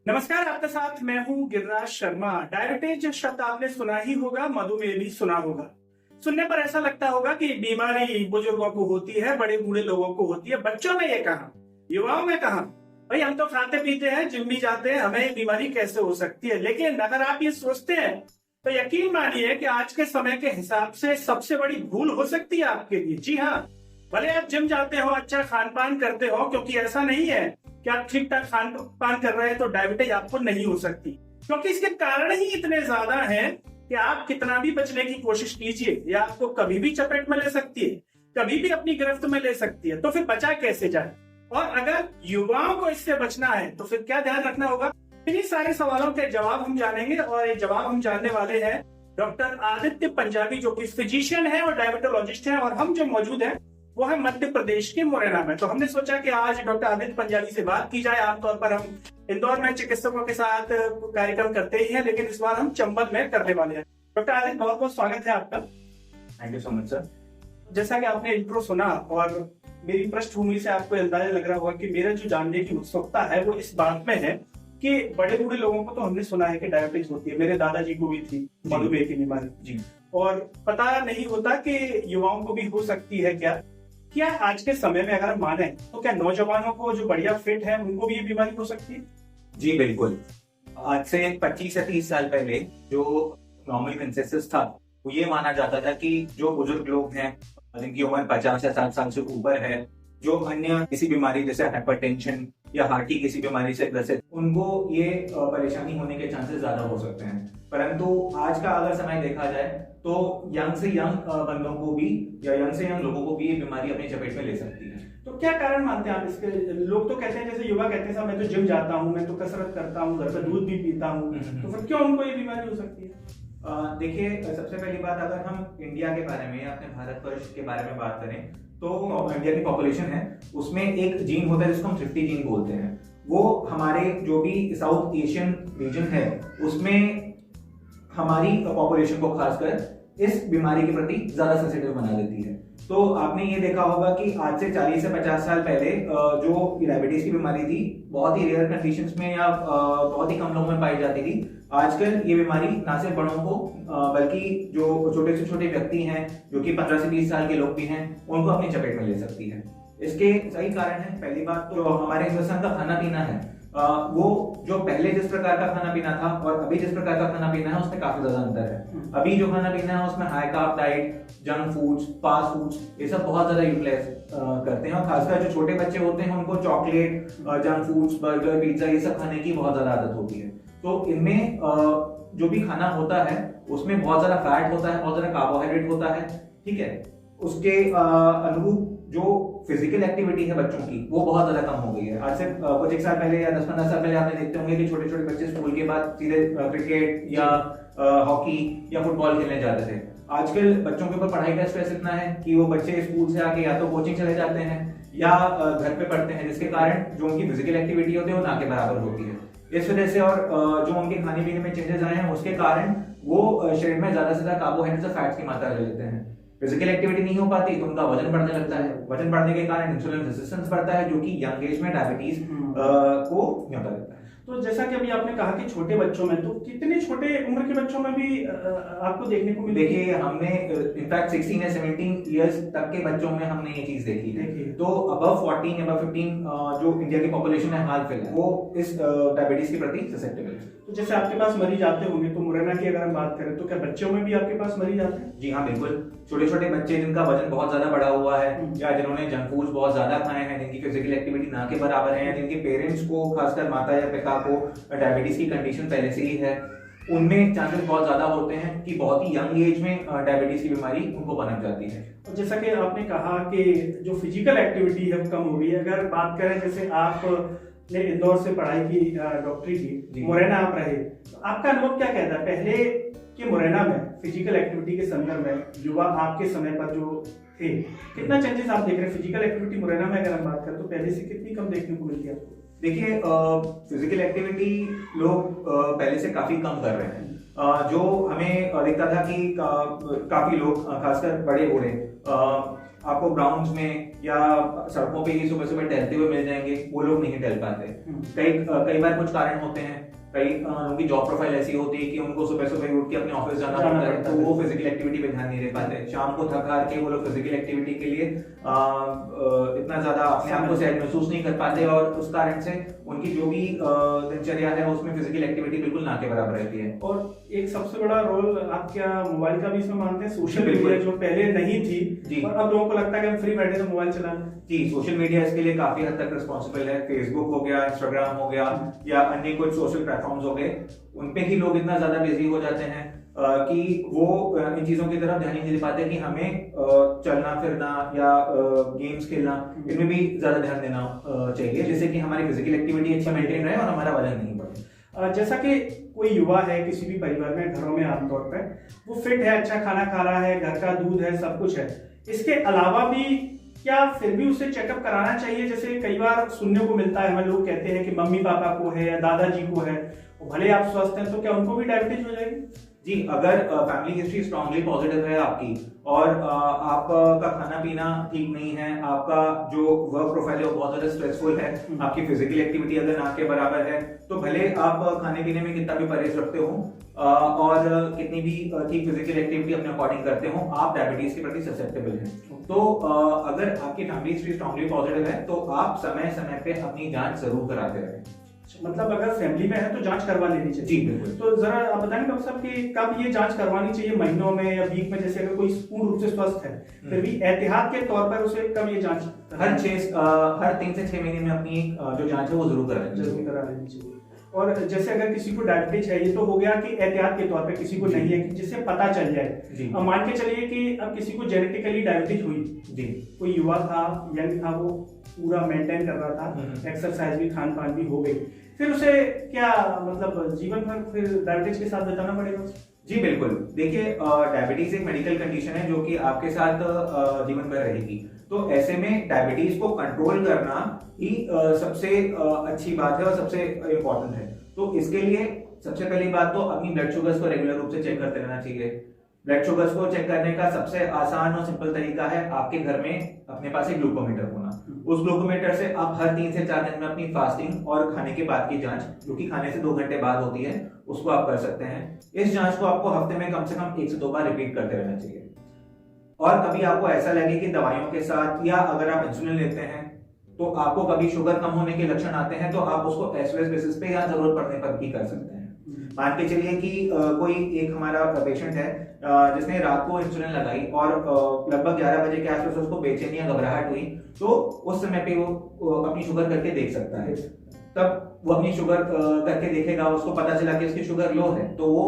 नमस्कार, आपके साथ मैं हूं गिरिराज शर्मा। डायबिटीज शब्द आपने सुना ही होगा, मधुमेह भी सुना होगा। सुनने पर ऐसा लगता होगा कि बीमारी बुजुर्गों को होती है, बड़े बूढ़े लोगों को होती है, बच्चों में ये कहाँ, युवाओं में कहाँ। भाई हम तो खाते पीते हैं, जिम भी जाते हैं, हमें बीमारी कैसे हो सकती है। लेकिन अगर आप ये सोचते हैं तो यकीन मानिए कि आज के समय के हिसाब से सबसे बड़ी भूल हो सकती है आपके लिए। जी हाँ, भले आप जिम जाते हो, अच्छा खान पान करते हो, क्योंकि ऐसा नहीं है कि आप ठीक ठाक खान पान कर रहे हैं तो डायबिटीज आपको नहीं हो सकती, क्योंकि इसके कारण ही इतने ज्यादा हैं कि आप कितना भी बचने की कोशिश कीजिए, ये आपको कभी भी चपेट में ले सकती है, कभी भी अपनी गिरफ्त में ले सकती है। तो फिर बचा कैसे जाए, और अगर युवाओं को इससे बचना है तो फिर क्या ध्यान रखना होगा। इन्हीं सारे सवालों के जवाब हम जानेंगे, और ये जवाब हम जानने वाले हैं डॉक्टर आदित्य पंजाबी, जो कि फिजिशियन है और डायबिटोलॉजिस्ट है, और हम जो मौजूद है वो है मध्य प्रदेश के मुरैना में। तो हमने सोचा कि आज डॉक्टर आदित्य पंजाबी से बात की जाए। आमतौर पर हम इंदौर में चिकित्सकों के साथ कार्यक्रम करते ही हैं, लेकिन इस बार हम चंबल में करने वाले हैं। डॉक्टर आदित्य, बहुत बहुत स्वागत है आपका। Thank you so much sir. जैसा कि आपने इंट्रो सुना और मेरी पृष्ठभूमि से आपको अंदाजा लग रहा होगा कि मेरा जो जानने की उत्सुकता है वो इस बात में है कि बड़े बूढ़े लोगों को तो हमने सुना है कि डायबिटीज होती है, मेरे दादाजी को भी थी मधुमेह की बीमारी जी, और पता नहीं होता कि युवाओं को भी हो सकती है। क्या आज के समय में अगर माने तो क्या नौजवानों को जो बढ़िया फिट है उनको भी ये बीमारी हो सकती है? जी बिल्कुल। आज से 25 से 30 साल पहले जो नॉर्मल कंसेंसस था वो ये माना जाता था कि जो बुजुर्ग लोग हैं जिनकी उम्र 50 या 60 साल से ऊपर है, जो अन्य किसी बीमारी जैसे हाइपरटेंशन या हार्ट की किसी बीमारी से ग्रसित, उनको ये परेशानी होने के चांसेस ज्यादा हो सकते हैं। परंतु आज का अगर समय देखा जाए तो यंग से यंग बंदों को भी या यंग से यंग लोगों को भी ये बीमारी अपनी चपेट में ले सकती है। तो क्या कारण मानते हैं आप इसके? लोग तो कहते हैं, जैसे युवा कहते हैं साहब मैं तो जिम जाता हूँ, मैं तो कसरत करता हूँ, घर पे दूध भी पीता हूँ, तो फिर क्यों उनको ये बीमारी हो सकती है? देखिए, सबसे पहली बात, अगर हम इंडिया के बारे में या अपने भारतवर्ष के बारे में बात करें तो इंडिया की पॉपुलेशन है उसमें एक जीन होता है जिसको हम थ्रिफ्टी जीन बोलते हैं। वो हमारे जो भी साउथ एशियन रीजन है उसमें हमारी पॉपुलेशन को खासकर इस बीमारी के प्रति ज्यादा सेंसिटिव बना देती है। तो आपने ये देखा होगा कि आज से 40 से 50 साल पहले जो डायबिटीज की बीमारी थी बहुत ही रेयर कंडीशंस में या बहुत ही कम लोगों में पाई जाती थी। आजकल ये बीमारी ना सिर्फ बड़ों को बल्कि जो छोटे से छोटे व्यक्ति हैं जो कि 15 से 20 साल के लोग भी हैं उनको अपनी चपेट में ले सकती है। इसके सही कारण है, पहली बात तो हमारे हिंदुस्तान का खाना पीना है। वो जो पहले जिस प्रकार का खाना पीना था और अभी जिस प्रकार का खाना पीना है उसमें काफी ज्यादा अंतर है। अभी जो खाना पीना है उसमें high carb diet, junk foods, fast foods, ये सब बहुत ज्यादा यूटिलाइज करते हैं, और खासकर जो छोटे बच्चे होते हैं उनको chocolate, junk foods, burger, pizza ये सब खाने की बहुत ज्यादा आदत होती है। तो इनमें जो भी खाना होता है उसमें बहुत ज्यादा फैट होता है, बहुत ज्यादा कार्बोहाइड्रेट होता है, ठीक है। उसके अनुरूप जो फिजिकल एक्टिविटी है बच्चों की वो बहुत ज्यादा कम हो गई है। आज से कुछ एक साल पहले या 10-15 साल पहले आपने देखते होंगे कि छोटे छोटे बच्चे स्कूल के बाद सीधे क्रिकेट या हॉकी या फुटबॉल खेलने जाते थे। आजकल बच्चों के ऊपर पढ़ाई का स्ट्रेस इतना है कि वो बच्चे स्कूल से आके या तो कोचिंग चले जाते हैं या घर पे पढ़ते हैं, जिसके कारण जो उनकी फिजिकल एक्टिविटी होती है वो ना के बराबर होती है। इस वजह से और जो उनके खाने पीने में चेंजेस आए हैं उसके कारण वो शरीर में ज्यादा से ज्यादा कार्बोहाइड्रेट्स और फैट्स की मात्रा ले लेते हैं। फिजिकल एक्टिविटी नहीं हो पाती तो उनका वजन बढ़ने लगता है। वजन बढ़ने के कारण इंसुलिन रेजिस्टेंस बढ़ता है जो कि यंग एज में डायबिटीज को न्योता देता है। तो जैसा कि अभी आपने कहा कि छोटे बच्चों में, तो कितने छोटे उम्र के बच्चों में भी आपको देखने को मिली? देखिए, हमने इनफैक्ट 16 या 17 इयर्स तक के बच्चों में हमने ये चीज देखी है। तो अबव 14 अबव 15 जो इंडिया की पॉपुलेशन है हाल फिलहाल वो इस डायबिटीज के प्रति ससेप्टेबल है। तो जैसे आपके पास मरीज आते होंगे, तो मुरैना की अगर हम बात करें तो क्या बच्चों में भी आपके पास मरीज आते हैं? जी हाँ बिल्कुल। छोटे छोटे बच्चे जिनका वजन बहुत ज्यादा बढ़ा हुआ है या जिन्होंने जंक फूड्स बहुत ज्यादा खाए हैं, जिनकी फिजिकल एक्टिविटी ना के बराबर है, या जिनके पेरेंट्स को खासकर माता या पिता को डायबिटीज की कंडीशन पहले से ही है, उनमें चांसेस बहुत ज्यादा होते हैं कि बहुत ही यंग एज में डायबिटीज की बीमारी उनको पनप जाती है। और जैसा कि आपने कहा कि जो फिजिकल एक्टिविटी है वो कम हो गई है। अगर बात करें, जैसे आपने इंदौर से पढ़ाई की, डॉक्टरी की, मुरैना आप रहे, तो आपका अनुभव क्या कहता है पहले के मुरैना में फिजिकल एक्टिविटी के संदर्भ में युवा आपके समय पर जो थे, कितना चेंजेस आप देख रहे हैं फिजिकल एक्टिविटी मुरैना में? अगर हम बात करें तो पहले से कितनी कम देखने को मिलती है आपको? देखिए, फिजिकल एक्टिविटी लोग पहले से काफी कम कर रहे हैं। जो हमें दिखता था कि काफी लोग खासकर बड़े बूढ़े आपको ग्राउंड्स में या सड़कों पे ही सुबह सुबह टहलते हुए मिल जाएंगे, वो लोग नहीं टहल पाते। कई बार कुछ कारण होते हैं, कई लोगों की जॉब प्रोफाइल ऐसी होती है कि उनको सुबह सुबह उठ के अपने ऑफिस जाना पड़ता है, तो वो फिजिकल एक्टिविटी पे ध्यान नहीं दे पाते। शाम को थक हार के वो लोग फिजिकल एक्टिविटी के लिए इतना ज्यादा अपने आप को सहज महसूस नहीं कर पाते, और उस कारण से उनकी जो भी दिनचर्या है उसमें फिजिकल एक्टिविटी बिल्कुल ना के बराबर रहती है। और एक सबसे बड़ा रोल आप क्या मोबाइल का भी इसमें मानते हैं? सोशल मीडिया जो पहले नहीं थी जी, और अब लोगों को लगता है कि हम फ्री बैठे तो मोबाइल चला लें। जी, सोशल मीडिया इसके लिए काफी हद तक रिस्पॉन्सिबल है। फेसबुक हो गया, इंस्टाग्राम हो गया, या अन्य कुछ सोशल प्लेटफॉर्म्स हो गए, उनपे ही लोग इतना ज्यादा बिजी हो जाते हैं कि वो इन चीजों की तरफ ध्यान नहीं दे पाते कि हमें चलना फिरना या गेम्स खेलना, इनमें भी ज्यादा ध्यान देना चाहिए, जिससे कि हमारी फिजिकल एक्टिविटी अच्छा मेंटेन रहे और हमारा वजन नहीं बढ़े। जैसा कि कोई युवा है किसी भी परिवार में, घरों में आमतौर पर वो फिट है, अच्छा खाना खा रहा है, घर का दूध है, सब कुछ है, इसके अलावा भी क्या फिर भी उसे चेकअप कराना चाहिए? जैसे कई बार सुनने को मिलता है, हमें लोग कहते हैं कि मम्मी पापा को है या दादाजी को है, भले आप स्वस्थ हैं, तो क्या उनको भी डायबिटीज हो जाएगी? जी, अगर फैमिली हिस्ट्री स्ट्रांगली पॉजिटिव है आपकी, और आपका खाना पीना ठीक नहीं है, आपका जो वर्क प्रोफाइल है वो बहुत ज्यादा स्ट्रेसफुल है, आपकी फिजिकल एक्टिविटी अगर ना के बराबर है, तो भले आप खाने पीने में कितना भी परहेज रखते हो और कितनी भी ठीक फिजिकल एक्टिविटी अपने अकॉर्डिंग करते हो, आप डायबिटीज के प्रति ससेप्टेबल हैं। तो अगर आपकी फैमिली हिस्ट्री स्ट्रांगली पॉजिटिव है तो आप समय समय पे अपनी जांच जरूर कराते रहें। मतलब अगर फैमिली में है तो जांच करवा लेनी चाहिए। जी बिल्कुल। तो जरा आप बताएं डॉक्टर साहब कि कब ये जांच करवानी चाहिए, महीनों में या वीक में? जैसे अगर कोई पूर्ण रूप से स्वस्थ है फिर भी एहतियात के तौर पर उसे कब ये जांच? हर 3 से 6 महीने में अपनी जो जांच है वो जरूर करा लेनी चाहिए। और जैसे अगर किसी को डायबिटीज है, ये तो हो गया कि एहतियात के तौर पे, किसी को नहीं है कि जिससे पता चल जाए। अब मान के चलिए कि अब किसी को जेनेटिकली डायबिटीज हुई जी, कोई युवा था, यंग था, वो पूरा मेंटेन कर रहा था, एक्सरसाइज भी, खान पान भी हो गई, फिर उसे क्या मतलब जीवन भर फिर डायबिटीज के साथ बिताना पड़ेगा? जी बिल्कुल। देखिए, डायबिटीज एक मेडिकल कंडीशन है जो कि आपके साथ जीवन भर रहेगी, तो ऐसे में डायबिटीज को कंट्रोल करना ही सबसे अच्छी बात है और सबसे इम्पोर्टेंट है। तो इसके लिए सबसे पहली बात तो अपनी ब्लड शुगर्स को रेगुलर रूप से चेक करते रहना चाहिए। ब्लड शुगर्स को चेक करने का सबसे आसान और सिंपल तरीका है आपके घर में अपने पास एक ग्लूकोमीटर होना। उस ग्लूकोमीटर से आप हर 3 से 4 दिन में अपनी फास्टिंग और खाने के बाद की जांच, जो कि खाने से 2 घंटे बाद होती है, उसको आप कर सकते हैं। इस जांच को आपको हफ्ते में कम से कम 1 से 2 बार रिपीट करते रहना चाहिए। और कभी आपको ऐसा लगे कि दवाइयों के साथ या अगर आप इंसुलिन लेते हैं तो आपको कभी शुगर कम होने के लक्षण आते हैं, तो आप उसको एसओएस बेसिस पे या जरूरत पड़ने पर भी कर सकते हैं। मान के चलिए कि कोई एक हमारा पेशेंट है जिसने रात को इंसुलिन लगाई और लगभग 11 बजे के आसपास उसको बेचैनी या घबराहट हुई, तो उस समय पे वो अपनी शुगर करके देख सकता है। तब वो अपनी शुगर करके देखेगा, उसको पता चला कि उसकी शुगर लो है, तो वो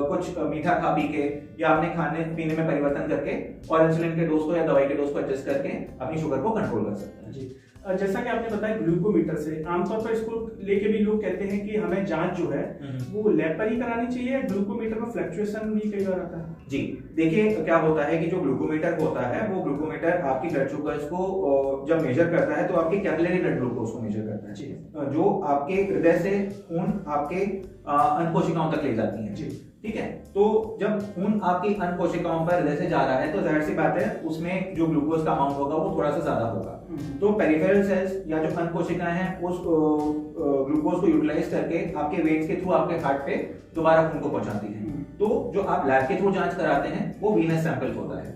कुछ मीठा खा पी के या अपने खाने पीने में परिवर्तन करके और इंसुलिन के डोज को या दवाई के डोज को एडजस्ट करके अपनी शुगर को कंट्रोल कर सकता है। जी, जैसा कि आपने बताया ग्लूकोमीटर से, आमतौर पर इसको लेके भी लोग कहते हैं कि हमें जांच जो है वो लैब पर ही करानी चाहिए, ग्लूकोमीटर में फ्लक्चुएशन भी कई बार आता है। जी देखिए, क्या होता है कि जो ग्लूकोमीटर होता है वो ग्लूकोमीटर आपकी ब्लड शुगर्स को जब मेजर करता है तो आपके कैपिलरी ब्लड ग्लूकोज को मेजर करता है, जो आपके हृदय से खून आपके अन्य कोशिकाओं तक ले जाती है। ठीक है, तो जब खून आपकी अन्य कोशिकाओं पर हृदय से जा रहा है तो जाहिर सी बात है उसमें जो ग्लूकोज का अमाउंट होगा वो थोड़ा सा ज्यादा होगा। तो पेरिफेरल सेल्स या जो अन्य कोशिकाएं हैं उस ग्लूकोज को यूटिलाइज करके आपके वेन्स के थ्रू आपके हार्ट पे दोबारा खून को पहुंचाती है। तो जो आप लैब के थ्रू जांच कराते हैं वो वीनस सैंपल होता है।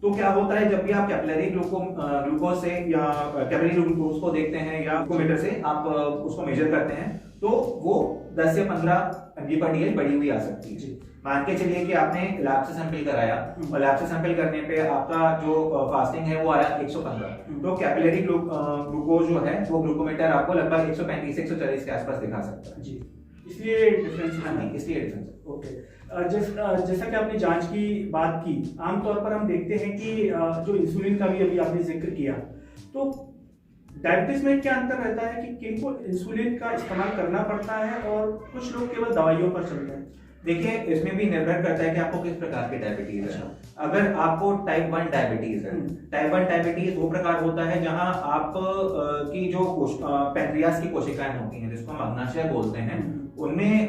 तो क्या होता है, जब भी आप कैपिलरी ग्लूकोज से या कैपिलरी ग्लूकोज को देखते हैं या ग्लूकोमीटर से आप उसको मेजर करते हैं, तो वो 10 से 15 mg/dl बढ़ी हुई आ सकती है। मान के चलिए कि आपने लैब से सैंपल कराया और लैब से सैंपल करने पे आपका जो फास्टिंग है वो आया 115, तो कैपिलरी ग्लूकोज जो है वो ग्लूकोमीटर आपको लगभग 135 से 140 के आसपास दिखा सकता है। जी, इसलिए डिफरेंस। हाँ जी, इसलिए डिफरेंस। ओके, जैसा कि आपने जांच की बात की, आमतौर पर हम देखते हैं कि जो इंसुलिन का भी अभी आपने जिक्र किया, तो डायबिटीज में क्या अंतर रहता है कि किनको इंसुलिन का इस्तेमाल करना पड़ता है और कुछ लोग केवल दवाइयों पर चलते हैं? देखिए, इसमें भी निर्भर करता है कि आपको किस प्रकार की डायबिटीज है। अगर आपको टाइप 1 डायबिटीज है, टाइप 1 डायबिटीज वो प्रकार होता है जहां आप की जो पैंक्रियास की कोशिकाएं होती हैं, जिसको हम अग्नाशय बोलते हैं, उनमें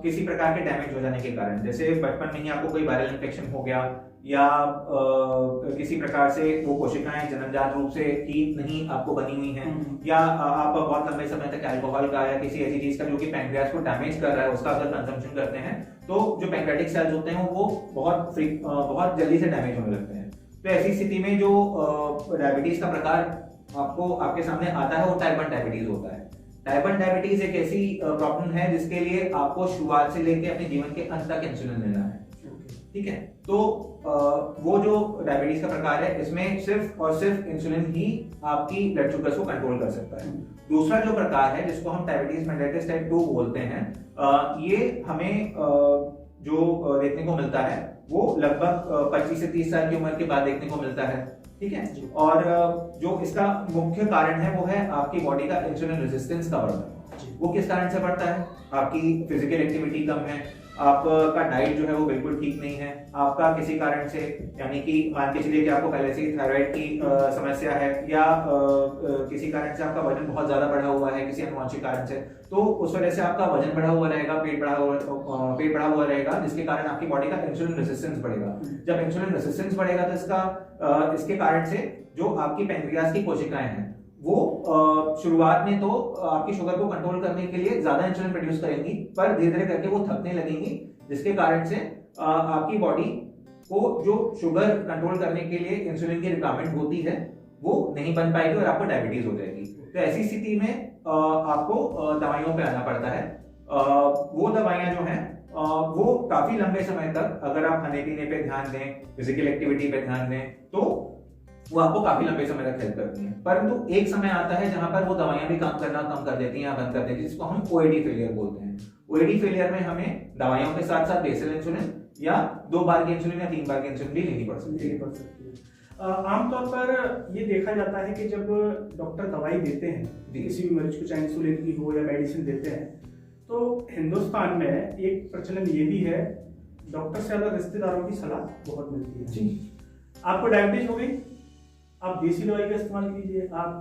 किसी प्रकार के डैमेज हो जाने के कारण, जैसे बचपन में ही आपको कोई वायरल इन्फेक्शन हो गया या किसी प्रकार से वो कोशिकाएं जन्मजात रूप से ठीक नहीं आपको बनी हुई हैं, या आप बहुत लंबे समय तक अल्कोहल का या किसी ऐसी चीज का जो कि पैंक्रियास को डैमेज कर रहा है उसका अगर कंजम्पशन करते हैं तो जो पैंक्रियाटिक सेल्स होते हैं वो बहुत जल्दी से डैमेज होने लगते हैं। तो ऐसी स्थिति में जो डायबिटीज का प्रकार आपको आपके सामने आता है वो टाइप 1 डायबिटीज होता है। टाइप 1 डायबिटीज एक ऐसी प्रॉब्लम है जिसके लिए आपको शुरुआत से लेकर अपने जीवन के अंत तक इंसुलिन लेना है। ठीक है, तो वो जो डायबिटीज का प्रकार है इसमें सिर्फ और सिर्फ इंसुलिन ही आपकी ब्लड शुगर को कंट्रोल कर सकता है। दूसरा जो प्रकार है जिसको हम डायबिटीज मेलिटस टाइप 2 बोलते हैं, ये हमें जो देखने को मिलता है वो लगभग 25 से 30 साल की उम्र के बाद देखने को मिलता है। ठीक है, और जो इसका मुख्य कारण है वो है आपकी बॉडी का इंसुलिन रेजिस्टेंस का बढ़ना। वो किस कारण से बढ़ता है? आपकी फिजिकल एक्टिविटी कम है, आपका डाइट जो है वो बिल्कुल ठीक नहीं है, आपका किसी कारण से, यानी कि मान के चलिए कि आपको पहले से ही थायराइड की समस्या है, या किसी कारण से आपका वजन बहुत ज्यादा बढ़ा हुआ है किसी अनुवांशिक कारण से, तो उस वजह से आपका वजन बढ़ा हुआ रहेगा, पेट बढ़ा हुआ रहेगा, जिसके कारण आपकी बॉडी का इंसुलिन रेजिस्टेंस बढ़ेगा। जब इंसुलिन रेजिस्टेंस बढ़ेगा तो इसके कारण से जो आपकी पैंक्रियास की कोशिकाएं हैं वो शुरुआत में तो आपकी शुगर को कंट्रोल करने के लिए ज्यादा इंसुलिन प्रोड्यूस करेंगी, पर धीरे धीरे करके वो थकने लगेंगी, जिसके कारण से आपकी बॉडी को जो शुगर कंट्रोल करने के लिए इंसुलिन की रिक्वायरमेंट होती है वो नहीं बन पाएगी और आपको डायबिटीज हो जाएगी। तो ऐसी स्थिति में आपको दवाइयों पे आना पड़ता है। वो दवाइयां जो हैं वो काफी लंबे समय तक, अगर आप खाने पीने पे ध्यान दें, फिजिकल एक्टिविटी पे ध्यान दें, तो वो आपको काफी लंबे समय तक हेल्प करती हैं। परंतु एक समय आता है जहां पर वो दवाइयां भी काम करना कम कर देती हैं या बंद कर देती हैं, जिसको हम ओएडी फेलियर बोलते हैं। ओएडी फेलियर में हमें दवाइयों के साथ साथ बेसल इंसुलिन या 2 बार की इंसुलिन या 3 बार की इंसुलिन भी लेनी पड़ सकती है। आमतौर पर ये देखा जाता है कि जब डॉक्टर दवाई देते हैं किसी भी मरीज को, चाहे इंसुलिन की हो या मेडिसिन देते हैं, तो हिंदुस्तान में एक प्रचलन ये भी है, डॉक्टर से ज्यादा रिश्तेदारों की सलाह बहुत मिलती है। जी, आपको डायबिटीज हो गई, आप देसी दवाई का इस्तेमाल कीजिए, आप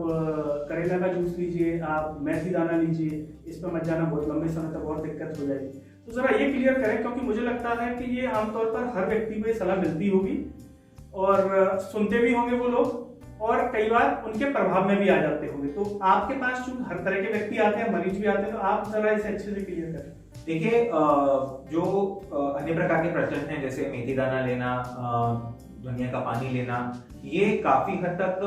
करेला का जूस लीजिए, आप मेथी दाना लीजिए, इस पर मत जाना, बहुत लंबे समय तक और दिक्कत हो जाएगी। तो जरा ये क्लियर करें, क्योंकि मुझे लगता है कि ये आमतौर पर हर व्यक्ति को ये सलाह मिलती होगी और सुनते भी होंगे वो लोग, और कई बार उनके प्रभाव में भी आ जाते होंगे। तो आपके पास चूंकि हर तरह के व्यक्ति आते हैं, मरीज भी आते हैं, तो आप जरा इसे अच्छे से क्लियर करें। देखिए, जो अन्य प्रकार के प्रचलन हैं जैसे मेथी दाना लेना, धनिया का पानी लेना, ये काफी हद तक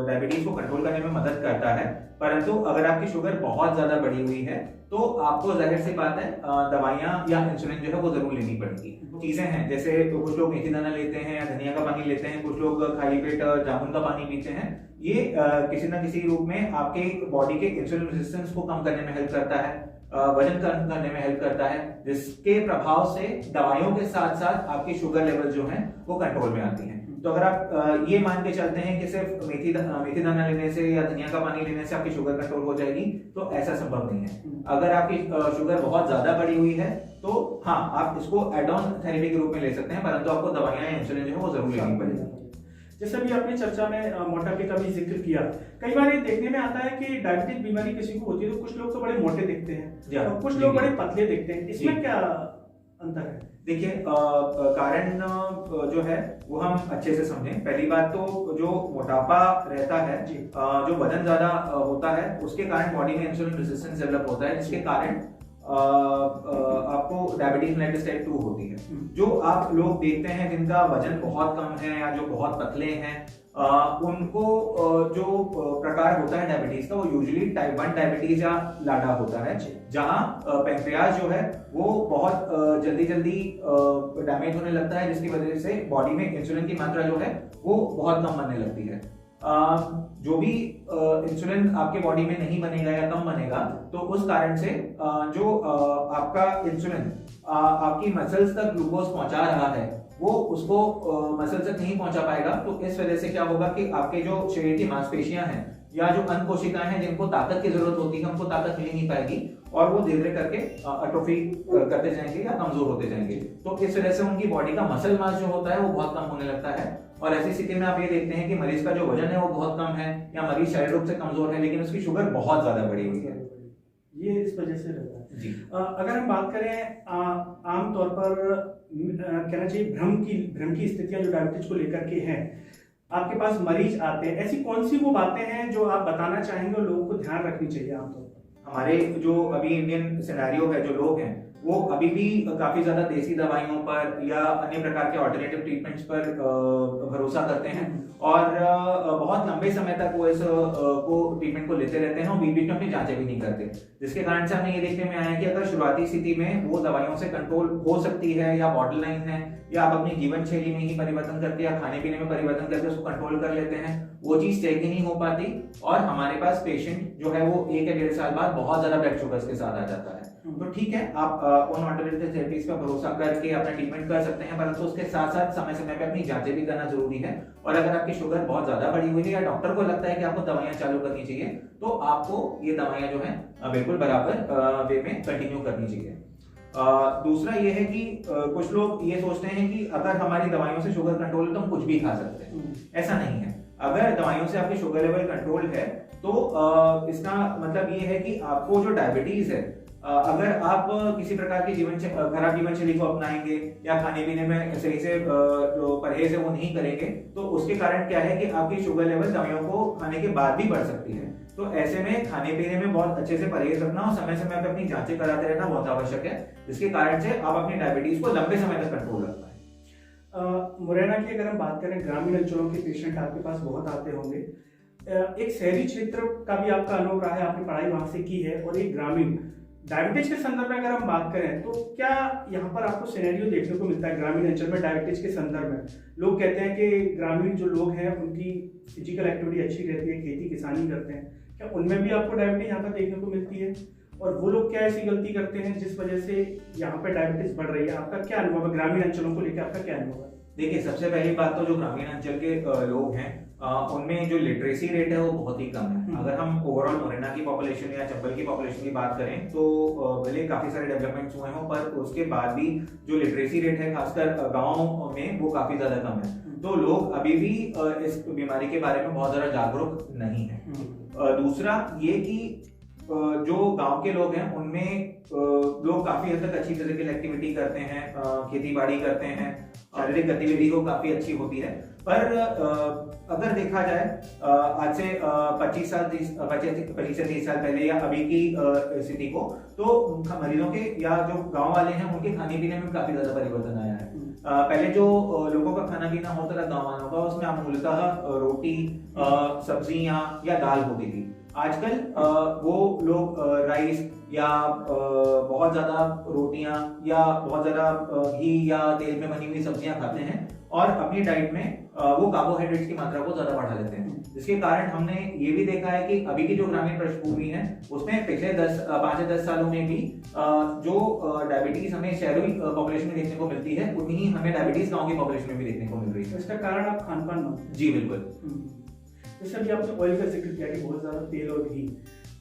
डायबिटीज को कंट्रोल करने में मदद करता है। परंतु अगर आपकी शुगर बहुत ज्यादा बढ़ी हुई है तो आपको जाहिर सी बात है दवाइयां या इंसुलिन जो है वो जरूर लेनी पड़ेगी। चीजें हैं जैसे कुछ लोग मेथी दाना लेते हैं या धनिया का पानी लेते हैं, कुछ लोग खाली पेट जामुन का पानी पीते हैं। ये किसी न किसी रूप में आपके बॉडी के इंसुलिन रेजिस्टेंस को कम करने में हेल्प करता है, वजन कम करने में हेल्प करता है, जिसके प्रभाव से दवाइयों के साथ साथ आपकी शुगर लेवल जो है वो कंट्रोल में आती है। तो अगर आप ये मान के चलते हैं कि सिर्फ मेथी दाना लेने से या धनिया का पानी लेने से आपकी शुगर कंट्रोल हो जाएगी, तो ऐसा संभव नहीं है। अगर आपकी शुगर बहुत ज्यादा बढ़ी हुई है तो हाँ, आप इसको एड ऑन थेरेपी के रूप में ले सकते हैं, परंतु आपको दवाइयां या इंसुलिन जो है वो जरूर लेनी पड़ेगी। जैसे भी आपने चर्चा में मोटापे का भी जिक्र किया, कई बार ये देखने में आता है कि डायबिटीज बीमारी किसी को होती है तो कुछ लोग तो बड़े मोटे दिखते हैं और कुछ लोग बड़े पतले दिखते हैं, इसमें क्या अंतर है? देखिए, कारण जो है वो हम अच्छे से समझें। पहली बात तो जो मोटापा रहता है, जो वजन ज्यादा होता है, उसके कारण बॉडी में इंसुलिन रेजिस्टेंस डेवलप होता है, जिसके कारण आपको डायबिटीज मेलिटस टाइप 2 होती है। जो आप लोग देखते हैं जिनका वजन बहुत कम है या जो बहुत पतले हैं, उनको जो प्रकार होता है डायबिटीज का वो यूजुअली टाइप 1 डायबिटीज या लाडा होता है, जहां पैंक्रियास जो है वो बहुत जल्दी डैमेज होने लगता है, जिसकी वजह से बॉडी में इंसुलिन की मात्रा जो है वो बहुत कम बनने लगती है। जो भी इंसुलिन आपके बॉडी में नहीं बनेगा या कम बनेगा, तो उस कारण से जो आपका इंसुलिन आपकी मसल्स तक ग्लूकोज पहुंचा रहा है वो उसको मसल तक नहीं पहुंचा पाएगा। तो इस वजह से क्या होगा कि आपके जो शरीर की मांसपेशियां हैं या जो अंग कोशिकाएं हैं जिनको ताकत की जरूरत होती है, उनको ताकत मिल नहीं पाएगी और वो धीरे धीरे करके अट्रोफी करते जाएंगे या कमजोर होते जाएंगे। तो इस वजह से उनकी बॉडी का मसल मास जो होता है वो बहुत कम होने लगता है, और ऐसी स्थिति में आप ये देखते हैं कि मरीज का जो वजन है वो बहुत कम है या मरीज शारीरिक रूप से कमजोर है, लेकिन उसकी शुगर बहुत ज्यादा बढ़ी हुई है। ये इस इस वजह से रहता है जी। अगर हम बात करें आमतौर पर कहना चाहिए भ्रम की स्थितियां जो डायबिटीज को लेकर के हैं, आपके पास मरीज आते हैं, ऐसी कौन सी वो बातें हैं जो आप बताना चाहेंगे और लोगों को ध्यान रखनी चाहिए आमतौर पर? हमारे जो अभी इंडियन सिनेरियो है, जो लोग हैं वो अभी भी काफी ज्यादा देसी दवाइयों पर या अन्य प्रकार के ऑल्टरनेटिव ट्रीटमेंट्स पर भरोसा करते हैं और बहुत लंबे समय तक वो इस ट्रीटमेंट को लेते रहते हैं और बीच बीच में अपनी जांचें भी नहीं करते, जिसके कारण से हमें ये देखने में आया कि अगर शुरुआती स्थिति में वो दवाइयों से कंट्रोल हो सकती है या बॉर्डर लाइन है या आप अपनी जीवन शैली में ही परिवर्तन करके या खाने पीने में परिवर्तन करके उसको कंट्रोल कर लेते हैं, वो चीज तय नहीं हो पाती और हमारे पास पेशेंट जो है वो 1 या 1.5 साल बाद बहुत ज्यादा ब्लड शुगर्स के साथ आ जाता है। तो ठीक है, आप उन ऑल्टरनेटिव थेरेपीज पर भरोसा करके अपना ट्रीटमेंट कर सकते हैं, परंतु उसके साथ साथ समय समय पे अपनी जांचें भी करना जरूरी है। और अगर आपकी शुगर बहुत ज्यादा बढ़ी हुई है या डॉक्टर को लगता है कि आपको दवाइयां चालू करनी चाहिए, तो आपको ये दवाइयां जो है बिल्कुल बराबर वे में कंटिन्यू करनी चाहिए। दूसरा ये है कि कुछ लोग ये सोचते हैं कि अगर हमारी दवाइयों से शुगर कंट्रोल है तो हम कुछ भी खा सकते हैं। ऐसा नहीं है। अगर दवाइयों से आपकी शुगर लेवल कंट्रोल है तो इसका मतलब ये है कि आपको जो डायबिटीज है, अगर आप किसी प्रकार की खराब जीवन शैली को अपनाएंगे या खाने पीने में सही से जो परहेज है वो नहीं करेंगे, तो उसके कारण क्या है कि आपकी शुगर लेवल दवाइयों को खाने के बाद भी बढ़ सकती है। तो ऐसे में खाने पीने में बहुत अच्छे से परहेज रखना और समय समय पे अपनी जांचें कराते रहना बहुत आवश्यक है, जिसके कारण से आप अपनी डायबिटीज को लंबे समय तक कंट्रोल रख पाए। मुरैना की अगर हम बात करें, ग्रामीण अंचलों के पेशेंट आपके पास बहुत आते होंगे। एक शहरी क्षेत्र का भी आपका अनुभव रहा है, आपने पढ़ाई वहां से की है, और एक ग्रामीण डायबिटीज के संदर्भ में अगर हम बात करें तो क्या यहाँ पर आपको सिनेरियो देखने को मिलता है ग्रामीण अंचल में डायबिटीज के संदर्भ में? लोग कहते हैं कि ग्रामीण जो लोग हैं उनकी फिजिकल एक्टिविटी अच्छी रहती है, खेती किसानी करते हैं, क्या उनमें भी आपको डायबिटीज यहाँ पर देखने को मिलती है? और वो लोग क्या ऐसी गलती करते हैं जिस वजह से यहाँ पर डायबिटीज बढ़ रही है? आपका क्या अनुभव है ग्रामीण अंचलों को लेकर, आपका क्या अनुभव है? देखिए, सबसे पहली बात तो जो ग्रामीण अंचल के लोग हैं उनमें जो लिटरेसी रेट है वो बहुत ही कम है। अगर हम ओवरऑल मुरैना की पॉपुलेशन या चंबल की पॉपुलेशन की बात करें तो भले काफी सारे डेवलपमेंट्स हुए हों, पर उसके बाद भी जो लिटरेसी रेट है खासकर गाँव में वो काफी ज्यादा कम है। तो लोग अभी भी इस बीमारी के बारे में बहुत ज्यादा जागरूक नहीं है। दूसरा ये कि जो गांव के लोग हैं उनमें लोग काफी हद तक अच्छी फिजिकल एक्टिविटी करते हैं, खेती बाड़ी करते हैं, शारीरिक गतिविधि को काफी अच्छी होती है। पर अगर देखा जाए आज से 25 से 30 साल पहले या अभी की स्थिति को, तो मरीजों के या जो गांव वाले हैं उनके खाने पीने में काफी ज्यादा परिवर्तन आया है। पहले जो लोगों का खाना पीना होता था गांव वालों का, उसमें मूलतः रोटी, सब्जियां या दाल होती थी। आजकल वो लोग राइस या बहुत ज्यादा रोटियां या बहुत ज्यादा घी या तेल में बनी हुई सब्जियां खाते हैं और अपनी डाइट में वो कार्बोहाइड्रेट्स की मात्रा को ज्यादा बढ़ा लेते हैं, जिसके कारण हमने ये भी देखा है कि अभी की जो ग्रामीण पृष्ठभूमि है उसमें पिछले 5 या 10 सालों में भी जो डायबिटीज हमें शहरी पॉपुलेशन में देखने को मिलती है, उतनी ही हमें डायबिटीज गांव की पॉपुलेशन में भी देखने को मिल रही है। इसका कारण आप खान पान मानते हैं? जी बिल्कुल। जैसे अभी आपने ऑयल का जिक्र किया कि बहुत ज्यादा तेल और घी,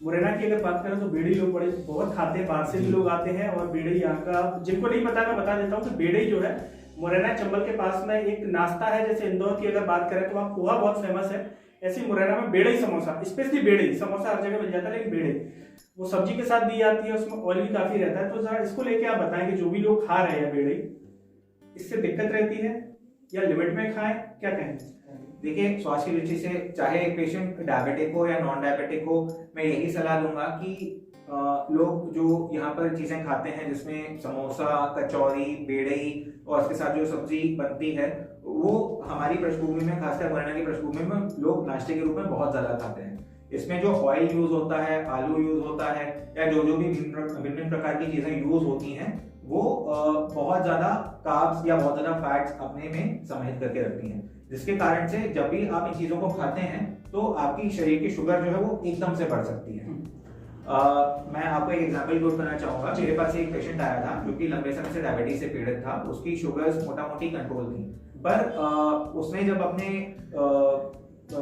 मुरैना की अगर बात करें तो बेड़ई लोग बहुत खाते हैं, बाहर से भी लोग आते हैं। और बेड़ई यहाँ का, जिनको नहीं पता मैं बता देता हूँ कि बेड़ई जो है मुरैना चंबल के पास में एक नाश्ता है। जैसे इंदौर की अगर बात करें तो वहाँ पोहा बहुत फेमस है, ऐसे मुरैना में बेड़ई समोसा, स्पेशली बेड़ई समोसा हर जगह मिल जाता है, लेकिन बेड़ई वो सब्जी के साथ दी जाती है, उसमें ऑयल भी काफी रहता है। तो जरा इसको लेके आप बताएं कि जो भी लोग खा रहे हैं बेड़ई, इससे दिक्कत रहती है या लिमिट में खाएं, क्या कहें? देखिए, स्वास्थ्य की दृष्टि से चाहे पेशेंट डायबिटिक हो या नॉन डायबिटिक हो, मैं यही सलाह दूंगा कि लोग जो यहाँ पर चीजें खाते हैं जिसमें समोसा, कचौरी, बेड़ई और उसके साथ जो सब्जी बनती है, वो हमारी पृष्ठभूमि में, खासकर मुरैना की पृष्ठभूमि में लोग नाश्ते के रूप में बहुत ज्यादा खाते हैं। इसमें जो ऑयल यूज होता है, आलू यूज होता है या जो भी भिन्न प्रकार की चीजें यूज होती हैं, वो बहुत ज्यादा कार्ब्स या बहुत ज्यादा फैट्स अपने में समाहित करके रखती हैं, जिसके कारण से जब भी आप इन चीजों को खाते हैं तो आपकी शरीर की शुगर जो है वो एकदम से बढ़ सकती है। मैं आपको एक एग्जांपल कोट करना चाहूंगा। मेरे पास एक पेशेंट आया था जो कि लंबे समय से डायबिटीज से पीड़ित था। उसकी शुगर्स मोटा मोटी कंट्रोल थी, पर उसने जब अपने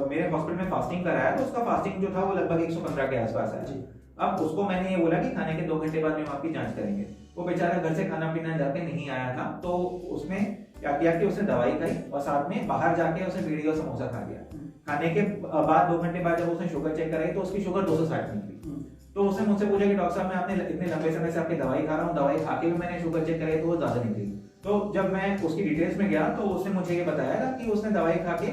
मेरे हॉस्पिटल में फास्टिंग कराया तो उसका फास्टिंग जो था वो लगभग 115 के आसपास है। अब उसको मैंने ये बोला कि खाने के 2 घंटे बाद में आपकी जांच करेंगे। वो बेचारा घर से खाना पीना जाके नहीं आया था, तो उसने क्या किया कि उसने दवाई खाई और साथ में बाहर जाके उसने बीड़ी और समोसा खा लिया। खाने के बाद 2 घंटे बाद जब उसने शुगर चेक कराई तो उसकी शुगर 260 निकली। तो उसने मुझसे पूछा कि डॉक्टर साहब मैं आपने इतने लंबे समय से आपकी दवाई खा रहा हूँ, दवाई खा के भी मैंने शुगर चेक कराई तो वो ज्यादा निकली। तो जब मैं उसकी डिटेल्स में गया तो उसने मुझे ये बताया था कि उसने दवाई खा के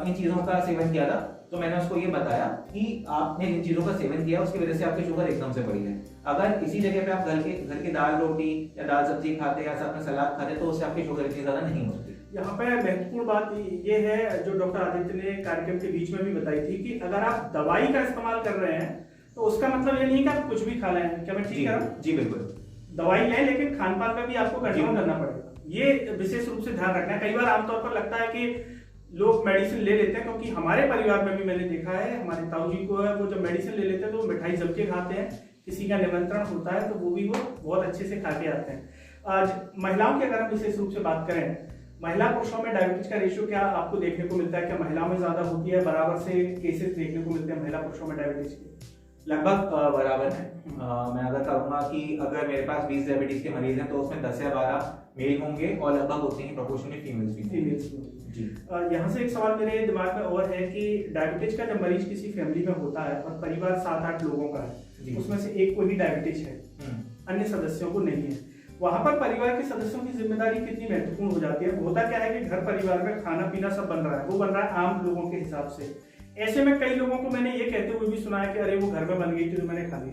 इन चीजों का सेवन किया था। तो मैंने उसको ये बताया कि आपने जिन चीजों का सेवन किया उसकी वजह से आपकी शुगर एकदम से बढ़ी है। अगर इसी जगह पे आप घर की दाल रोटी या दाल सब्जी खाते या साथ में सलाद खाते तो उससे आपकी शुगर इतनी ज्यादा नहीं होती। यहाँ पे महत्वपूर्ण बात ये है जो डॉक्टर आदित्य ने कार्यक्रम के बीच में भी बताई थी कि अगर आप दवाई का इस्तेमाल कर रहे हैं तो उसका मतलब ये नहीं कि आप कुछ भी खा लें। क्या मैं ठीक कह रहा हूँ? जी बिल्कुल, दवाई लें लेकिन खान पान में भी आपको कंट्रोल करना पड़ेगा, ये विशेष रूप से ध्यान रखना है। कई बार आमतौर पर लगता है कि लोग मेडिसिन ले लेते हैं, क्योंकि हमारे परिवार में भी मैंने देखा है, हमारे ताऊ जी को है, वो जब मेडिसिन ले लेते हैं तो मिठाई जम के खाते हैं, किसी का निमंत्रण होता है तो वो भी वो बहुत अच्छे से खा के आते हैं। आज महिलाओं की अगर हम विशेष रूप से बात करें, महिला पुरुषों में डायबिटीज का रेशियो क्या आपको देखने को मिलता है? क्या महिलाओं में ज्यादा होती है? बराबर से केसेस देखने को मिलते हैं महिला पुरुषों में डायबिटीज के? लगभग बराबर है। मैं अगर कहूंगा कि अगर मेरे पास 20 डायबिटीज के मरीज हैं तो उसमें 10 या 12 मेल होंगे और लगभग उतनी ही प्रोपोर्शन में फीमेल्स भी जी। यहाँ से एक सवाल मेरे दिमाग में और है कि डायबिटीज का जब मरीज किसी फैमिली में होता है और परिवार 7-8 लोगों का है, उसमें से एक को ही डायबिटीज है, अन्य सदस्यों को नहीं है, वहां पर परिवार के सदस्यों की जिम्मेदारी कितनी महत्वपूर्ण हो जाती है? होता क्या है कि घर परिवार में खाना पीना सब बन रहा है, वो बन रहा है आम लोगों के हिसाब से। ऐसे में कई लोगों को मैंने ये कहते हुए भी सुना है कि अरे वो घर में बन गई थी तो मैंने खा ली,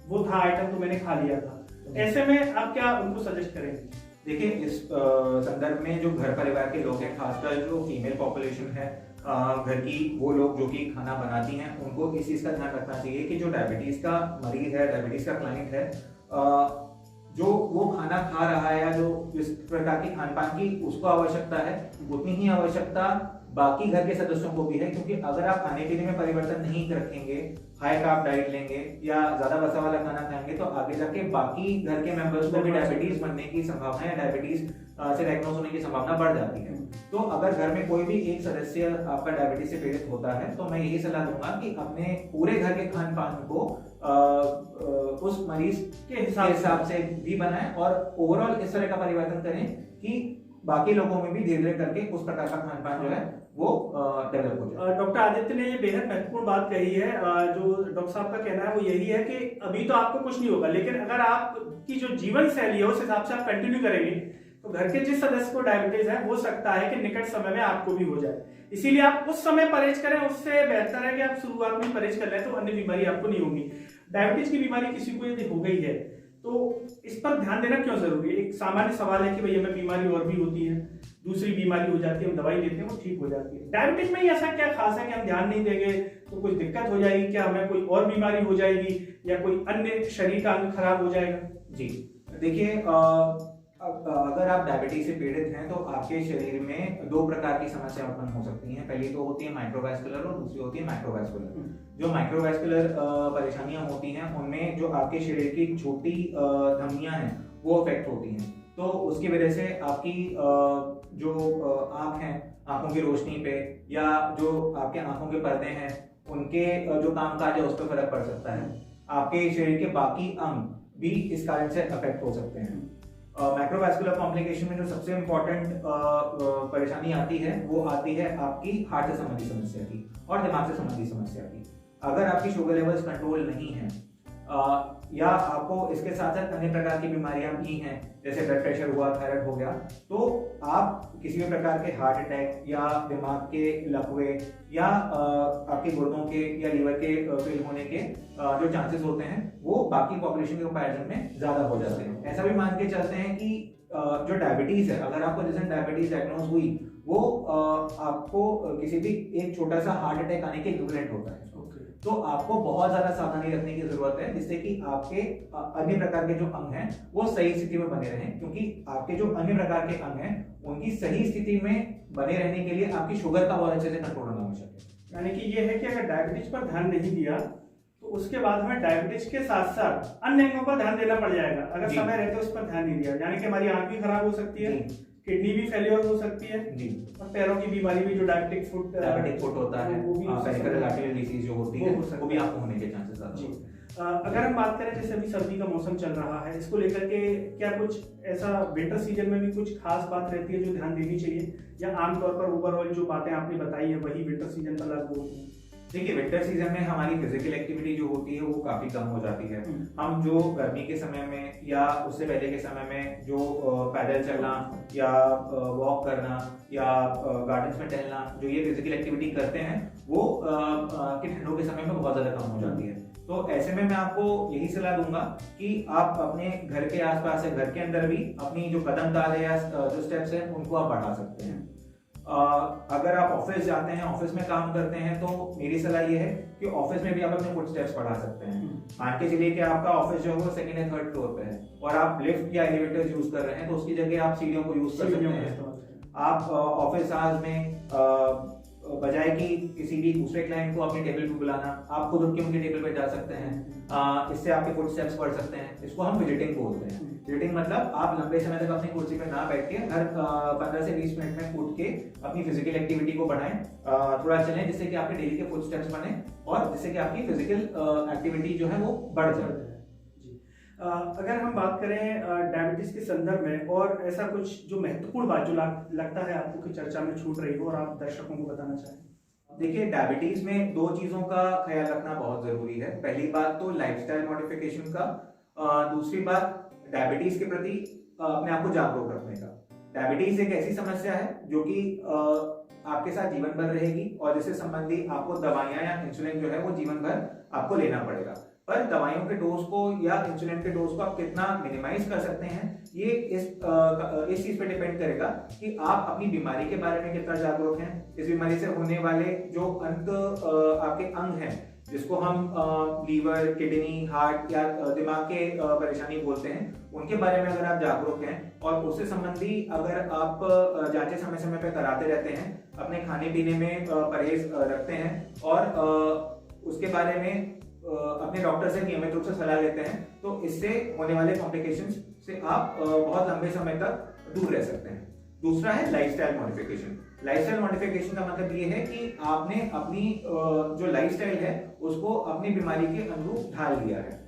वो था आइटम तो मैंने खा लिया था। ऐसे में आप क्या उनको सजेस्ट करेंगे? देखिए, इस संदर्भ में जो घर परिवार के लोग हैं, खासकर जो फीमेल पॉपुलेशन है घर की, वो लोग जो कि खाना बनाती हैं, उनको इस चीज का ध्यान रखना चाहिए कि जो डायबिटीज का मरीज है, डायबिटीज का क्लाइंट है, जो वो खाना खा रहा है या जो जिस प्रकार की खान पान की उसको आवश्यकता है उतनी ही आवश्यकता बाकी घर के सदस्यों को भी है। क्योंकि अगर आप खाने पीने में परिवर्तन नहीं रखेंगे, हाई कार्ब डाइट लेंगे या ज्यादा वसा वाला खाना खाएंगे तो आगे जाके बाकी घर के मेंबर्स को भी डायबिटीज बनने की संभावना या डायबिटीज से डायग्नोज होने की संभावना बढ़ जाती है। तो अगर घर में कोई भी एक सदस्य आपका डायबिटीज से पीड़ित होता है तो मैं यही सलाह दूंगा कि अपने पूरे घर के खान पान को उस मरीज के हिसाब से भी बनाएं और ओवरऑल इस तरह का परिवर्तन करें कि बाकी लोगों में भी धीरे धीरे करके उस प्रकार का खान पान जो है वो डेवलप हो जाए। डॉक्टर आदित्य ने ये बेहद महत्वपूर्ण बात कही है। जो डॉक्टर साहब का कहना है वो यही है कि अभी तो आपको कुछ नहीं होगा, लेकिन अगर आपकी जो जीवन शैली है उस हिसाब से आप कंटिन्यू करेंगे तो घर के जिस सदस्य को डायबिटीज है हो सकता है कि निकट समय में आपको भी हो जाए। इसीलिए आप उस समय परहेज करें, उससे बेहतर है कि आप शुरुआत में परहेज कर लें तो अन्य बीमारी आपको नहीं होगी। डायबिटीज की बीमारी किसी को यदि हो गई है तो इस पर ध्यान देना क्यों जरूरी है? एक सामान्य सवाल है कि भाई हमें बीमारी और भी होती है, दूसरी बीमारी हो जाती है, हम दवाई लेते हैं वो ठीक हो जाती है। डायबिटीज में ऐसा क्या खास है कि हम ध्यान नहीं देंगे तो कुछ दिक्कत हो जाएगी? क्या हमें कोई और बीमारी हो जाएगी या कोई अन्य शरीर का अंग खराब हो जाएगा? जी देखिए, अगर आप डायबिटीज से पीड़ित हैं तो आपके शरीर में दो प्रकार की समस्या उत्पन्न हो सकती हैं। पहली तो होती है माइक्रोवैस्कुलर और दूसरी होती है माइक्रोवैस्कुलर। जो माइक्रोवैस्कुलर परेशानियां होती हैं उनमें जो आपके शरीर की छोटी धमनियां हैं वो अफेक्ट होती हैं, तो उसकी वजह से आपकी जो आंख है, आंखों की रोशनी पे या जो आपके आंखों के पर्दे हैं उनके जो कामकाज है उस पर फर्क पड़ सकता है। आपके शरीर के बाकी अंग भी इस कारण से अफेक्ट हो सकते हैं। माइक्रोवैस्कुलर कॉम्प्लिकेशन में जो सबसे इम्पोर्टेंट परेशानी आती है वो आती है आपकी हार्ट से संबंधी समस्या की और दिमाग से संबंधी समस्या की। अगर आपकी शुगर लेवल्स कंट्रोल नहीं है या आपको इसके साथ साथ अन्य प्रकार की बीमारियां भी हैं, जैसे ब्लड प्रेशर हुआ, थायराइड हो गया, तो आप किसी भी प्रकार के हार्ट अटैक या दिमाग के लकवे या आपके गुर्दों के या लीवर के फेल होने के जो चांसेस होते हैं वो बाकी पॉपुलेशन के कंपैरिजन में ज्यादा हो जाते हैं। ऐसा भी मान के चलते हैं कि जो डायबिटीज है, अगर आपको रिसेंट डायबिटीज डायग्नोज हुई वो आपको किसी भी एक छोटा सा हार्ट अटैक आने के इक्विवेलेंट होता है। तो आपको बहुत ज्यादा सावधानी रखने की जरूरत है जिससे कि आपके अन्य प्रकार के जो अंग हैं वो सही स्थिति में बने रहें, क्योंकि आपके जो अन्य प्रकार के अंग हैं उनकी सही स्थिति में बने रहने के लिए आपकी शुगर का बहुत अच्छे से कंट्रोल होना आवश्यक है। यानी कि ये है कि अगर डायबिटीज पर ध्यान नहीं दिया तो उसके बाद हमें डायबिटीज के साथ साथ अन्य अंगों पर ध्यान देना पड़ जाएगा। अगर समय रहते उस पर ध्यान नहीं दिया, यानी कि हमारी आंख भी खराब हो सकती है, किडनी भी फेलियर हो सकती है जी, और पैरों की बीमारी भी जो डायबिटिक फुट होता है, वो भी पेरिफेरल आर्टेरियल डिसीज जो होती है वो भी आपको होने के चांसेस ज्यादा होते हैं। अगर हम बात करें जैसे अभी सर्दी का मौसम चल रहा है, इसको लेकर के क्या कुछ ऐसा विंटर सीजन में भी कुछ खास बात रहती है जो ध्यान देनी चाहिए, या आमतौर पर ओवरऑल जो बातें आपने बताई है वही विंटर सीजन पर लागू होती है? देखिए विंटर सीजन में हमारी फिजिकल एक्टिविटी जो होती है वो काफी कम हो जाती है। हम जो गर्मी के समय में या उससे पहले के समय में जो पैदल चलना या वॉक करना या गार्डन्स में टहलना, जो ये फिजिकल एक्टिविटी करते हैं वो आपके ठंडों के समय में बहुत ज्यादा कम हो जाती है। तो ऐसे में मैं आपको यही सलाह दूंगा कि आप अपने घर के आसपास या घर के अंदर भी अपनी जो कदम ताल है या जो स्टेप्स है उनको आप बढ़ा सकते हैं। अगर आप ऑफिस जाते हैं, ऑफिस में काम करते हैं, तो मेरी सलाह ये है कि ऑफिस में भी आप अपने फुट स्टेप्स बढ़ा सकते हैं। मान के चलिए कि आपका ऑफिस जो है वो सेकंड या थर्ड फ्लोर पे है और आप लिफ्ट या एलिवेटर यूज कर रहे हैं, तो उसकी जगह आप सीढ़ियों को यूज कर सकते हैं। आप ऑफिस आवर्स में बजाय कि किसी भी दूसरे क्लाइंट को अपने टेबल पे बुलाना, आप खुद उनके टेबल पे जा सकते हैं। इससे आपके फुट स्टेप्स बढ़ सकते हैं। इसको हम विजिटिंग बोलते हैं। विजिटिंग मतलब आप लंबे समय तक अपनी कुर्सी पे ना बैठ के हर 15 से 20 मिनट में उठ के अपनी फिजिकल एक्टिविटी को बढ़ाएं, थोड़ा चलें, जिससे कि आपके डेली के फुट स्टेप्स बने और जिससे कि आपकी फिजिकल एक्टिविटी जो है वो बढ़ जाए। अगर हम बात करें डायबिटीज के संदर्भ में और ऐसा कुछ जो महत्वपूर्ण बात जो लगता है आपको कि चर्चा में छूट रही हो और आप दर्शकों को बताना चाहें। देखिए डायबिटीज में दो चीजों का ख्याल रखना बहुत जरूरी है। पहली बात तो लाइफस्टाइल मॉडिफिकेशन का, दूसरी बात डायबिटीज के प्रति अपने आप को जागरूक रखने का। डायबिटीज एक ऐसी समस्या है जो कि आपके साथ जीवन भर रहेगी और जिससे संबंधी आपको दवाइयां या इंसुलिन जो है वो जीवन भर आपको लेना पड़ेगा। पर दवाइयों के डोज को या इंसुलिन के डोज को आप कितना मिनिमाइज कर सकते हैं, ये इस चीज पे डिपेंड करेगा कि आप अपनी बीमारी के बारे में कितना जागरूक हैं। इस बीमारी से होने वाले जो आपके अंग हैं, जिसको हम लीवर, किडनी, हार्ट या दिमाग के परेशानी बोलते हैं, उनके बारे में अगर आप जागरूक हैं और उससे संबंधी अगर आप जांचें समय समय पे कराते रहते हैं, अपने खाने पीने में परहेज रखते हैं और उसके बारे में अपने डॉक्टर से नियमित रूप से सलाह लेते हैं, तो इससे होने वाले कॉम्प्लिकेशंस से आप बहुत लंबे समय तक दूर रह सकते हैं। दूसरा है लाइफस्टाइल मॉडिफिकेशन। लाइफस्टाइल मॉडिफिकेशन का मतलब ये है कि आपने अपनी जो लाइफस्टाइल है उसको अपनी बीमारी के अनुरूप ढाल लिया है।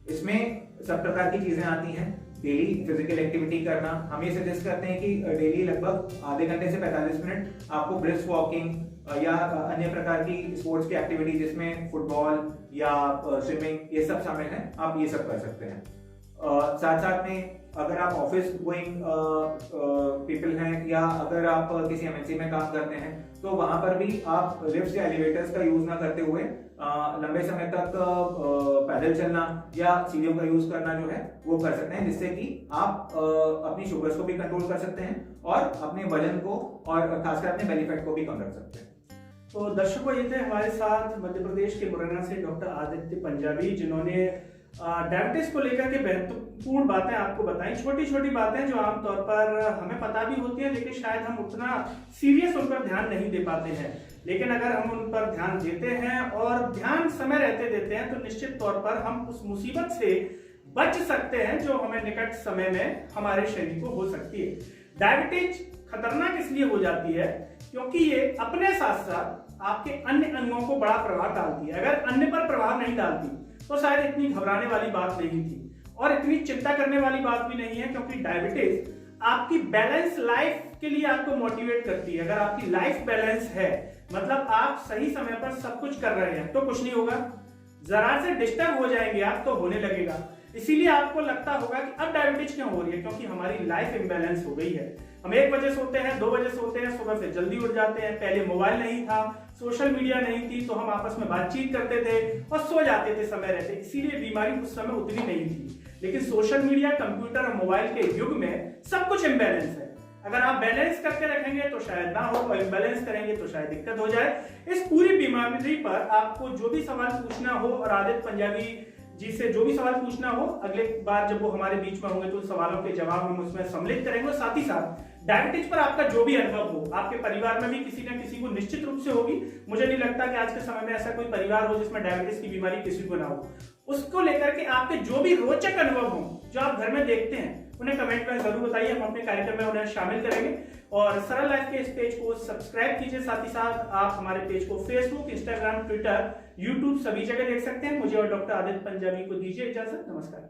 इसमें सब प्रकार की चीजें आती हैं। डेली फिजिकल एक्टिविटी करना, हम ये सजेस्ट करते हैं कि डेली लगभग आधे घंटे से 45 मिनट आपको ब्रिस्क वॉकिंग या अन्य प्रकार की स्पोर्ट्स की एक्टिविटी जिसमें फुटबॉल या स्विमिंग ये सब शामिल है, आप ये सब कर सकते हैं। साथ साथ में अगर आप ऑफिस गोइंग पीपल हैं या अगर आप किसी एमएनसी में काम करते हैं, तो वहां पर भी आप लिफ्ट्स या एलिवेटर्स का यूज ना करते हुए लंबे समय तक पैदल चलना या सीढ़ियों का यूज करना जो है वो कर सकते हैं, जिससे कि आप अपनी शुगर्स को भी कंट्रोल कर सकते हैं और अपने वजन को और खासकर अपने बेली फैट को भी कम रख सकते हैं। तो दर्शकों, ये थे हमारे साथ मध्य प्रदेश के मुरैना से डॉक्टर आदित्य पंजाबी, जिन्होंने डायबिटीज को लेकर के महत्वपूर्ण बातें आपको बताई। छोटी छोटी बातें जो आमतौर पर हमें पता भी होती है, लेकिन शायद हम उतना सीरियस उन पर ध्यान नहीं दे पाते हैं। लेकिन अगर हम उन पर ध्यान देते हैं और ध्यान समय रहते देते हैं, तो निश्चित तौर पर हम उस मुसीबत से बच सकते हैं जो हमें निकट समय में हमारे शरीर को हो सकती है। डायबिटीज खतरनाक इसलिए हो जाती है क्योंकि ये अपने साथ साथ आपके अन्य अंगों को बड़ा प्रभाव डालती है। अगर अन्य पर प्रभाव नहीं डालती तो शायद इतनी घबराने वाली बात नहीं थी और इतनी चिंता करने वाली बात भी नहीं है, क्योंकि डायबिटीज आपकी बैलेंस लाइफ के लिए आपको मोटिवेट करती है। अगर आपकी लाइफ बैलेंस है, मतलब आप सही समय पर सब कुछ कर रहे हैं, तो कुछ नहीं होगा। जरा से डिस्टर्ब हो जाएंगे आप तो होने लगेगा। इसीलिए आपको लगता होगा कि अब डायबिटीज क्यों हो रही है, क्योंकि हमारी लाइफ इम्बैलेंस हो गई है। हम 1 बजे सोते हैं, 2 बजे सोते हैं, सुबह फिर जल्दी उठ जाते हैं। पहले मोबाइल नहीं था, सोशल मीडिया नहीं थी, तो हम आपस में बातचीत करते थे और सो जाते थे समय रहते, इसीलिए बीमारी उस समय उतनी नहीं थी। लेकिन सोशल मीडिया, कंप्यूटर और मोबाइल के युग में सब कुछ इम्बैलेंस है। अगर आप बैलेंस करके रखेंगे तो शायद ना हो, और इम्बैलेंस करेंगे तो शायद दिक्कत हो जाए। इस पूरी बीमारी पर आपको जो भी सवाल पूछना हो और आदित्य पंजाबी जी से जो भी सवाल पूछना हो, अगले बार जब वो हमारे बीच में होंगे तो सवालों के जवाब हम उसमें सम्मिलित करेंगे। साथ ही साथ डायबिटीज पर आपका जो भी अनुभव हो, आपके परिवार में भी किसी न किसी को निश्चित रूप से होगी। मुझे नहीं लगता कि आज के समय में ऐसा कोई परिवार हो जिसमें डायबिटीज की बीमारी किसी को ना हो। उसको लेकर के आपके जो भी रोचक अनुभव हो, जो आप घर में देखते हैं, उन्हें कमेंट में जरूर बताइए। हम अपने कार्यक्रम में उन्हें शामिल करेंगे। और सरल लाइफ के इस पेज को सब्सक्राइब कीजिए। साथ ही साथ आप हमारे पेज को फेसबुक, इंस्टाग्राम, ट्विटर, यूट्यूब सभी जगह देख सकते हैं। मुझे और डॉक्टर आदित्य पंजाबी को दीजिए इजाजत। नमस्कार।